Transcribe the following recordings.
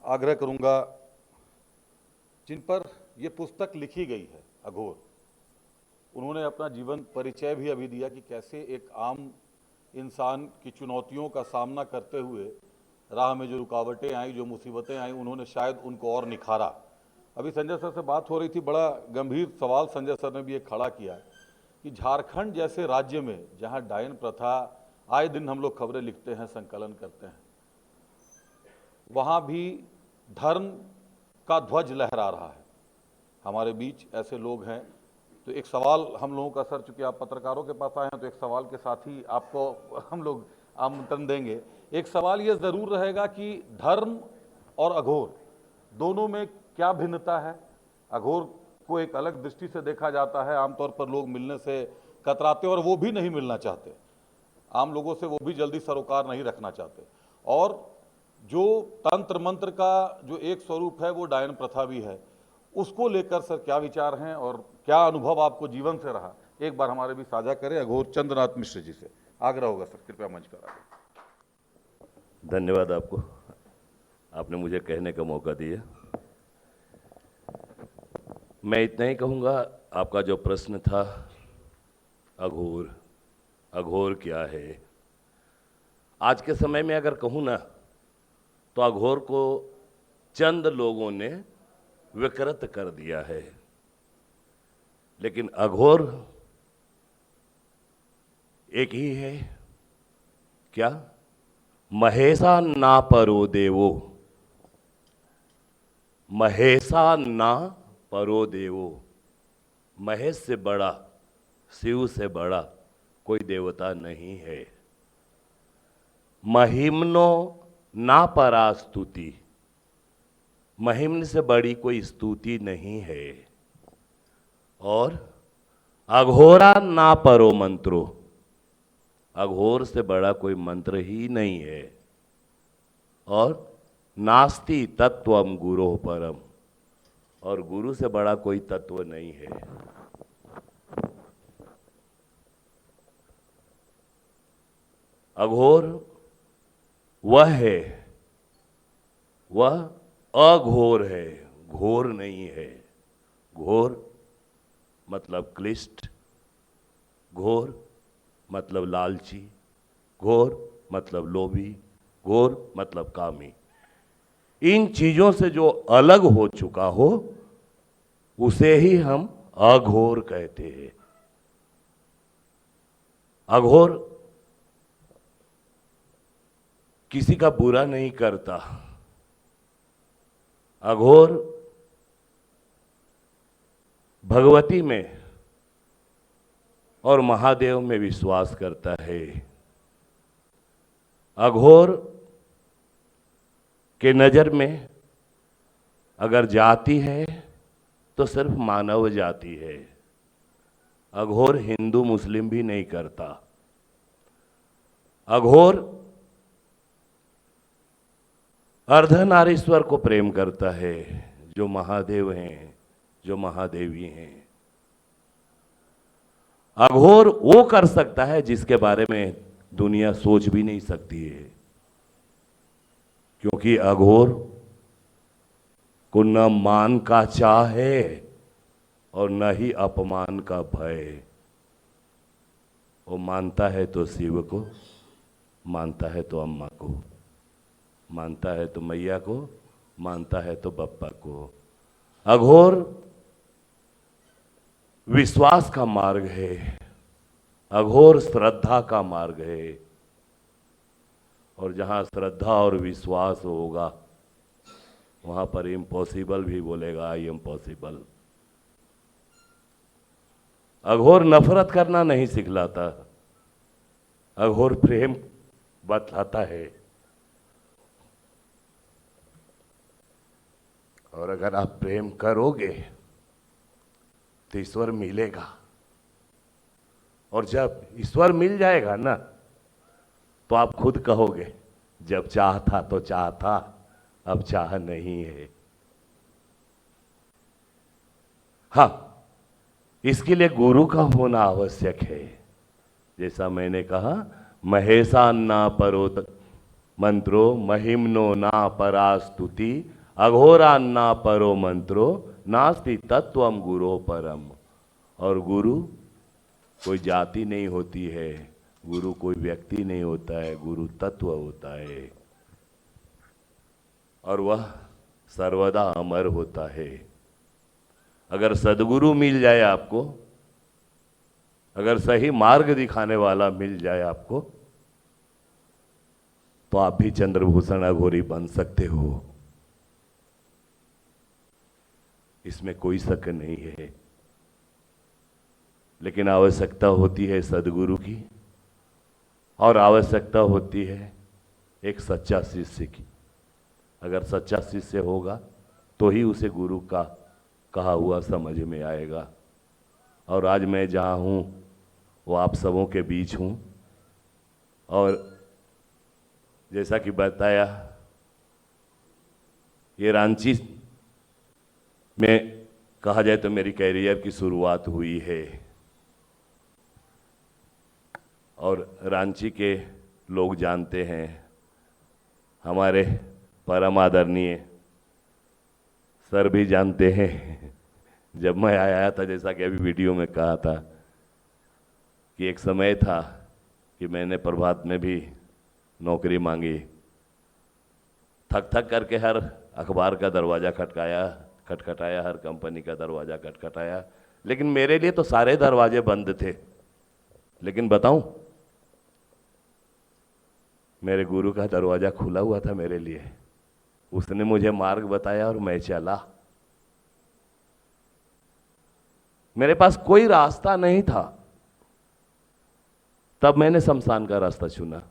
आग्रह करूंगा जिन पर यह पुस्तक लिखी गई है, अघोर, उन्होंने अपना जीवन परिचय भी अभी दिया कि कैसे एक आम इंसान की चुनौतियों का सामना करते हुए राह में जो रुकावटें आई, जो मुसीबतें आई, उन्होंने शायद उनको और निखारा। अभी संजय सर से बात हो रही थी, बड़ा गंभीर सवाल संजय सर ने भी एक खड़ा किया है कि झारखंड जैसे राज्य में जहां डायन प्रथा आए दिन हम लोग खबरें लिखते हैं, संकलन करते हैं, वहां भी धर्म का ध्वज लहरा रहा है। हमारे बीच ऐसे लोग हैं, तो एक सवाल हम लोगों का, सर चूंकि आप पत्रकारों के पास आए हैं तो एक सवाल के साथ ही आपको हम लोग आमंत्रण देंगे। एक सवाल ये जरूर रहेगा कि धर्म और अघोर दोनों में क्या भिन्नता है। अघोर को एक अलग दृष्टि से देखा जाता है, आमतौर पर लोग मिलने से कतराते और वो भी नहीं मिलना चाहते, आम लोगों से वो भी जल्दी सरोकार नहीं रखना चाहते। और जो तंत्र मंत्र का जो एक स्वरूप है वो डायन प्रथा भी है, उसको लेकर सर क्या विचार हैं और क्या अनुभव आपको जीवन से रहा, एक बार हमारे भी साझा करें। अघोर चंद्रनाथ मिश्र जी से आग्रह होगा सर, कृपया मंच पर आइए। धन्यवाद आपको, आपने मुझे कहने का मौका दिया। मैं इतना ही कहूँगा, आपका जो प्रश्न था अघोर, अघोर क्या है। आज के समय में अगर कहूँ ना तो अघोर को चंद लोगों ने विकृत कर दिया है, लेकिन अघोर एक ही है। क्या? महेशा ना परो देवो, महेशा ना परो देवो। महेश से बड़ा, शिव से बड़ा कोई देवता नहीं है। महिम्नो ना परा स्तुति, महिम्न से बड़ी कोई स्तुति नहीं है। और अघोरा ना परो मंत्रो, अघोर से बड़ा कोई मंत्र ही नहीं है। और नास्ति तत्वम गुरो परम, और गुरु से बड़ा कोई तत्व नहीं है। अघोर वह है, वह अघोर है, घोर नहीं है। घोर मतलब क्लिष्ट, घोर मतलब लालची, घोर मतलब लोभी, घोर मतलब कामी। इन चीजों से जो अलग हो चुका हो उसे ही हम अघोर कहते हैं। अघोर किसी का बुरा नहीं करता। अघोर भगवती में और महादेव में विश्वास करता है। अघोर के नजर में अगर जाति है तो सिर्फ मानव जाति है। अघोर हिंदू मुस्लिम भी नहीं करता। अघोर अर्धनारीश्वर को प्रेम करता है, जो महादेव हैं, जो महादेवी हैं। अघोर वो कर सकता है जिसके बारे में दुनिया सोच भी नहीं सकती है, क्योंकि अघोर को न मान का चाह है और न ही अपमान का भय। वो मानता है तो शिव को, मानता है तो अम्मा को, मानता है तो मैया को, मानता है तो बप्पा को। अघोर विश्वास का मार्ग है, अघोर श्रद्धा का मार्ग है। और जहां श्रद्धा और विश्वास होगा वहां पर इम्पॉसिबल भी बोलेगा आई एम पॉसिबल। अघोर नफरत करना नहीं सिखलाता, अघोर प्रेम बतलाता है। और अगर आप प्रेम करोगे तो ईश्वर मिलेगा। और जब ईश्वर मिल जाएगा ना तो आप खुद कहोगे, जब चाह था तो चाह था, अब चाह नहीं है। हाँ, इसके लिए गुरु का होना आवश्यक है। जैसा मैंने कहा, महेशा ना परो मंत्रो, महिम्नो ना परा स्तुति, अघोरान्ना परो मंत्रो नास्ति तत्वम गुरो परम। और गुरु कोई जाति नहीं होती है, गुरु कोई व्यक्ति नहीं होता है, गुरु तत्व होता है और वह सर्वदा अमर होता है। अगर सद्गुरु मिल जाए आपको, अगर सही मार्ग दिखाने वाला मिल जाए आपको, तो आप भी चंद्रभूषण अघोरी बन सकते हो, इसमें कोई शक नहीं है। लेकिन आवश्यकता होती है सद्गुरु की, और आवश्यकता होती है एक सच्चा शिष्य की। अगर सच्चा शिष्य होगा तो ही उसे गुरु का कहा हुआ समझ में आएगा। और आज मैं जहाँ हूँ वो आप सबों के बीच हूँ, और जैसा कि बताया, ये रांची में कहा जाए तो मेरी कैरियर की शुरुआत हुई है। और रांची के लोग जानते हैं, हमारे परम आदरणीय सर भी जानते हैं। जब मैं आया था, जैसा कि अभी वीडियो में कहा था, कि एक समय था कि मैंने प्रभात में भी नौकरी मांगी, थक थक करके हर अखबार का दरवाज़ा खटखटाया, हर कंपनी का दरवाज़ा खटखटाया, लेकिन मेरे लिए तो सारे दरवाजे बंद थे। लेकिन बताऊं, मेरे गुरु का दरवाज़ा खुला हुआ था मेरे लिए। उसने मुझे मार्ग बताया और मैं चला। मेरे पास कोई रास्ता नहीं था, तब मैंने शमशान का रास्ता चुना।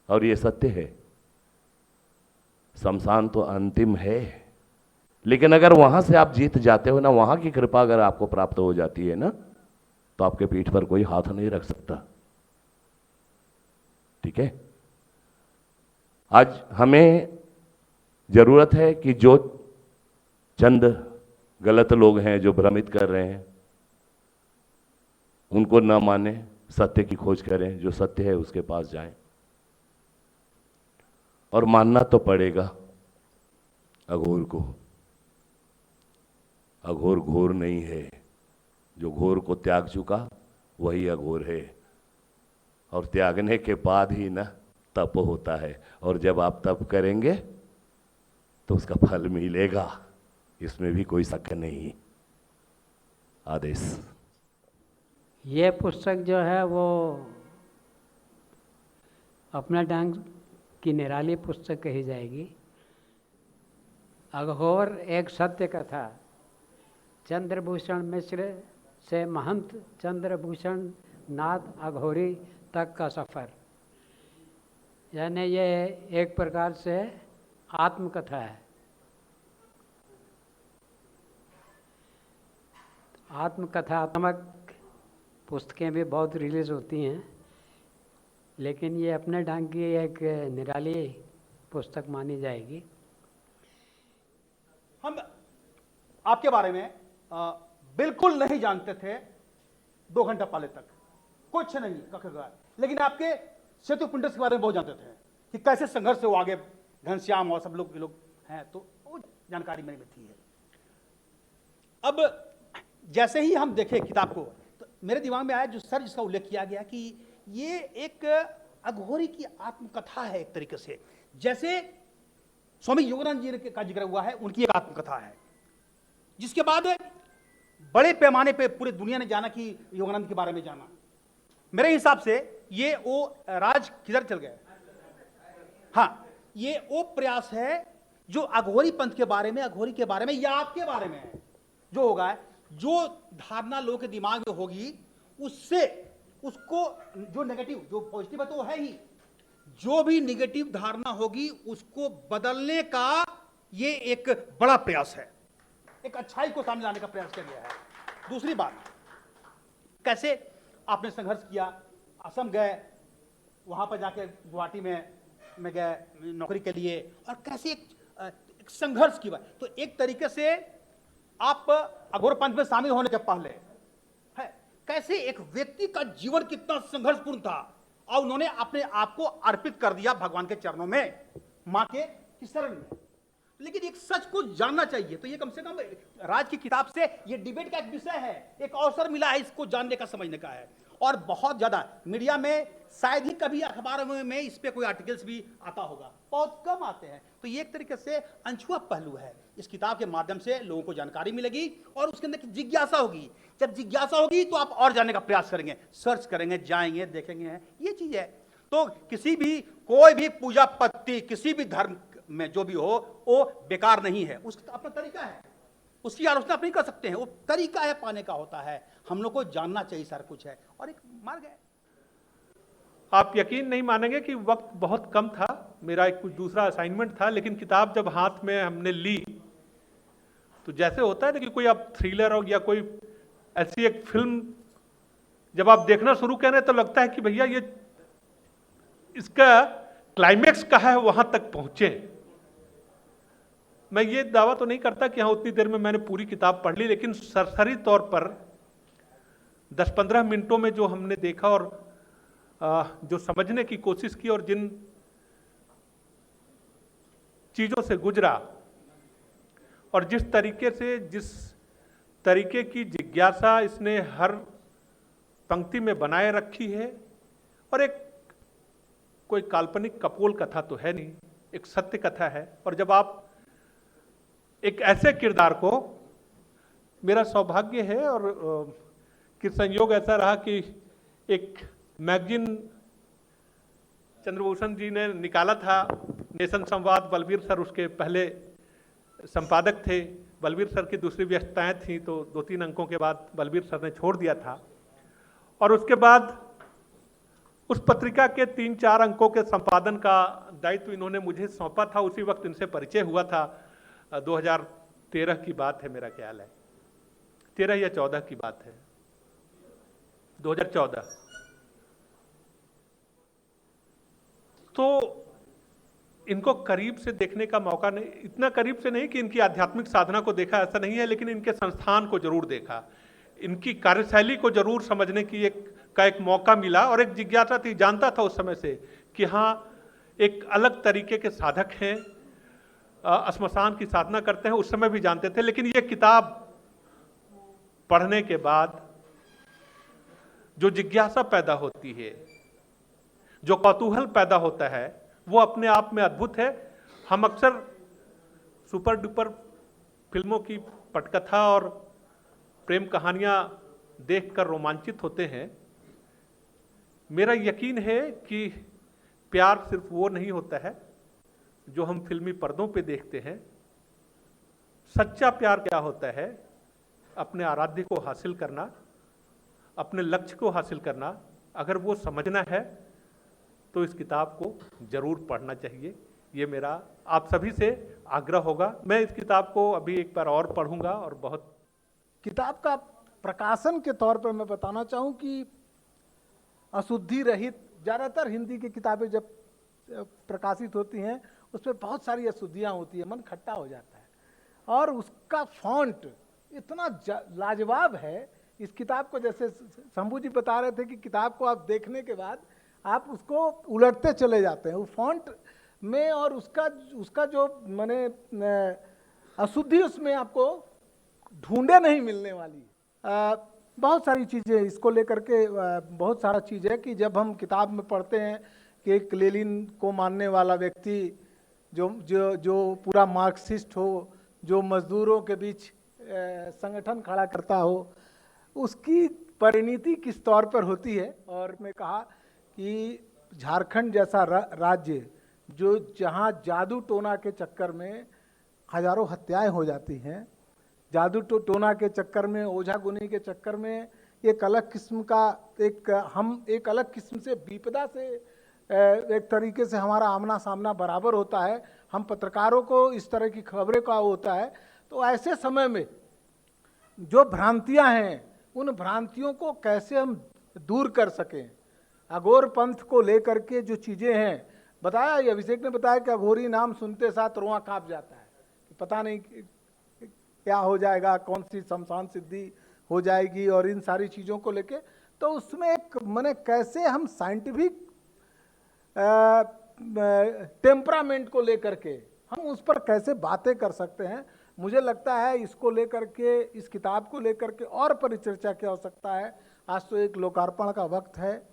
और ये सत्य है, शमशान तो अंतिम है, लेकिन अगर वहां से आप जीत जाते हो ना, वहां की कृपा अगर आपको प्राप्त हो जाती है ना, तो आपके पीठ पर कोई हाथ नहीं रख सकता। ठीक है, आज हमें जरूरत है कि जो चंद गलत लोग हैं जो भ्रमित कर रहे हैं, उनको न माने, सत्य की खोज करें, जो सत्य है उसके पास जाएं। और मानना तो पड़ेगा अघोर को। अघोर घोर नहीं है, जो घोर को त्याग चुका वही अघोर है। और त्यागने के बाद ही ना तप होता है, और जब आप तप करेंगे तो उसका फल मिलेगा, इसमें भी कोई शक नहीं। आदेश। ये पुस्तक जो है वो अपना ढंग की निराली पुस्तक कही जाएगी। अघोर एक सत्य कथा, चंद्रभूषण मिश्र से महंत चंद्रभूषण नाथ अघोरी तक का सफ़र, यानी ये एक प्रकार से आत्मकथा है। आत्मकथात्मक पुस्तकें भी बहुत रिलीज़ होती हैं, लेकिन ये अपने ढंग की एक निराली पुस्तक मानी जाएगी। हम आपके बारे में बिल्कुल नहीं जानते थे 2 घंटा पहले तक, कुछ नहीं कखा, लेकिन आपके सेतु पिंडस के बारे में बहुत जानते थे कि कैसे संघर्ष से वो आगे, घनश्याम और सब लोग हैं, तो वो जानकारी मेरे में थी है। अब जैसे ही हम देखे किताब को, तो मेरे दिमाग में आया जो सर जिसका उल्लेख किया गया कि ये एक अघोरी की आत्मकथा है एक तरीके से। जैसे स्वामी योगानंद जी का जिक्र हुआ है, उनकी एक आत्मकथा है, जिसके बाद बड़े पैमाने पे पूरे दुनिया ने जाना कि योगानंद के बारे में जाना। मेरे हिसाब से ये वो राज किधर चल गए, हाँ, ये वो प्रयास है जो अघोरी पंथ के बारे में, अघोरी के बारे में या आपके बारे में है, जो होगा, जो धारणा लोगों के दिमाग में होगी, उससे उसको जो नेगेटिव, जो पॉजिटिव है तो वो है ही, जो भी नेगेटिव धारणा होगी उसको बदलने का ये एक बड़ा प्रयास है, एक अच्छाई को सामने लाने का प्रयास किया गया है। दूसरी बात, कैसे आपने संघर्ष किया, असम गए, वहां पर जाके गुवाहाटी में गए नौकरी के लिए, और कैसे एक संघर्ष की बात। तो एक तरीके से आप अघोर पंथ में शामिल होने के पहले है, कैसे एक व्यक्ति का जीवन कितना संघर्षपूर्ण था, और उन्होंने अपने आप को अर्पित कर दिया भगवान के चरणों में, मां के शरण में। लेकिन एक सच को जानना चाहिए, तो ये कम से कम राज की किताब से ये डिबेट का एक विषय है, एक अवसर मिला है इसको जानने का, समझने का है। और बहुत ज्यादा मीडिया में, शायद ही कभी अखबारों में इस पे कोई आर्टिकल्स भी आता होगा, बहुत कम आते हैं। तो ये एक तरीके से अनछुआ पहलू है। इस किताब के माध्यम से लोगों को जानकारी मिलेगी और उसके अंदर जिज्ञासा होगी। जब जिज्ञासा होगी तो आप और जानने का प्रयास करेंगे, सर्च करेंगे, जाएंगे, देखेंगे, ये चीज है। तो किसी भी, कोई भी पूजा पत्ती किसी भी धर्म में जो भी हो, वो बेकार नहीं है, उसका अपना तरीका है, उसकी आलोचना आप नहीं कर सकते हैं, वो तरीका है, पाने का होता है। हम लोग को जानना चाहिए, सारा कुछ है और एक मार्ग है। आप यकीन नहीं मानेंगे कि वक्त बहुत कम था, मेरा एक कुछ दूसरा असाइनमेंट था, लेकिन किताब जब हाथ में हमने ली तो जैसे होता है ना कि कोई आप थ्रिलर हो या कोई ऐसी एक फिल्म जब आप देखना शुरू करें तो लगता है कि भैया ये इसका क्लाइमेक्स कहाँ है, वहां तक पहुंचे। मैं ये दावा तो नहीं करता कि हाँ उतनी देर में मैंने पूरी किताब पढ़ ली, लेकिन सरसरी तौर पर 10-15 मिनटों में जो हमने देखा और जो समझने की कोशिश की और जिन चीजों से गुजरा और जिस तरीके की जिज्ञासा इसने हर पंक्ति में बनाए रखी है, और एक कोई काल्पनिक कपोल कथा तो है नहीं, एक सत्य कथा है। और जब आप एक ऐसे किरदार को, मेरा सौभाग्य है और कि संयोग ऐसा रहा कि एक मैगजीन चंद्रभूषण जी ने निकाला था, नेशन संवाद, बलबीर सर उसके पहले संपादक थे। बलबीर सर की दूसरी व्यस्तताएं थी तो 2-3 अंकों के बाद बलबीर सर ने छोड़ दिया था, और उसके बाद उस पत्रिका के 3-4 अंकों के संपादन का दायित्व इन्होंने मुझे सौंपा था। उसी वक्त इनसे परिचय हुआ था, 2013 की बात है मेरा ख्याल है, 13 या 14 की बात है, 2014। तो इनको करीब से देखने का मौका नहीं, इतना करीब से नहीं कि इनकी आध्यात्मिक साधना को देखा, ऐसा नहीं है, लेकिन इनके संस्थान को जरूर देखा, इनकी कार्यशैली को जरूर समझने की एक मौका मिला। और एक जिज्ञासा थी, जानता था उस समय से कि हाँ एक अलग तरीके के साधक हैं, श्मशान की साधना करते हैं, उस समय भी जानते थे। लेकिन ये किताब पढ़ने के बाद जो जिज्ञासा पैदा होती है, जो कौतूहल पैदा होता है, वो अपने आप में अद्भुत है। हम अक्सर सुपर डुपर फिल्मों की पटकथा और प्रेम कहानियां देखकर रोमांचित होते हैं। मेरा यकीन है कि प्यार सिर्फ वो नहीं होता है जो हम फिल्मी पर्दों पे देखते हैं। सच्चा प्यार क्या होता है? अपने आराध्य को हासिल करना, अपने लक्ष्य को हासिल करना। अगर वो समझना है तो इस किताब को जरूर पढ़ना चाहिए, ये मेरा आप सभी से आग्रह होगा। मैं इस किताब को अभी एक बार और पढ़ूंगा और बहुत। किताब का प्रकाशन के तौर पर मैं बताना चाहूँ कि अशुद्धि रहित, ज़्यादातर हिंदी की किताबें जब प्रकाशित होती हैं उसमें बहुत सारी अशुद्धियाँ होती है, मन खट्टा हो जाता है। और उसका फॉन्ट इतना लाजवाब है इस किताब को, जैसे शंभू जी बता रहे थे कि किताब को आप देखने के बाद आप उसको उलटते चले जाते हैं, वो फॉन्ट में और उसका जो माने अशुद्धि उसमें आपको ढूंढे नहीं मिलने वाली। बहुत सारी चीज़ें इसको लेकर के, बहुत सारा चीज़ है कि जब हम किताब में पढ़ते हैं कि एक लेनिन को मानने वाला व्यक्ति जो पूरा मार्क्सिस्ट हो, जो मजदूरों के बीच संगठन खड़ा करता हो, उसकी परिणति किस तौर पर होती है। और मैं कहा कि झारखंड जैसा राज्य जो जहाँ जादू टोना के चक्कर में हजारों हत्याएं हो जाती हैं, जादू टोना के चक्कर में, ओझा गुनी के चक्कर में, एक अलग किस्म का हम एक अलग किस्म से विपदा से एक तरीके से हमारा आमना सामना बराबर होता है। हम पत्रकारों को इस तरह की खबरें का होता है। तो ऐसे समय में जो भ्रांतियां हैं, उन भ्रांतियों को कैसे हम दूर कर सकें, अघोर पंथ को लेकर के जो चीज़ें हैं, बताया अभिषेक ने बताया कि अघोरी नाम सुनते साथ रोआ कांप जाता है, पता नहीं क्या हो जाएगा, कौन सी शमशान सिद्धि हो जाएगी और इन सारी चीज़ों को लेके। तो उसमें एक माने कैसे हम साइंटिफिक टेम्परामेंट को लेकर के हम उस पर कैसे बातें कर सकते हैं। मुझे लगता है इसको लेकर के, इस किताब को लेकर के और परिचर्चा की आवश्यकता है। आज तो एक लोकार्पण का वक्त है।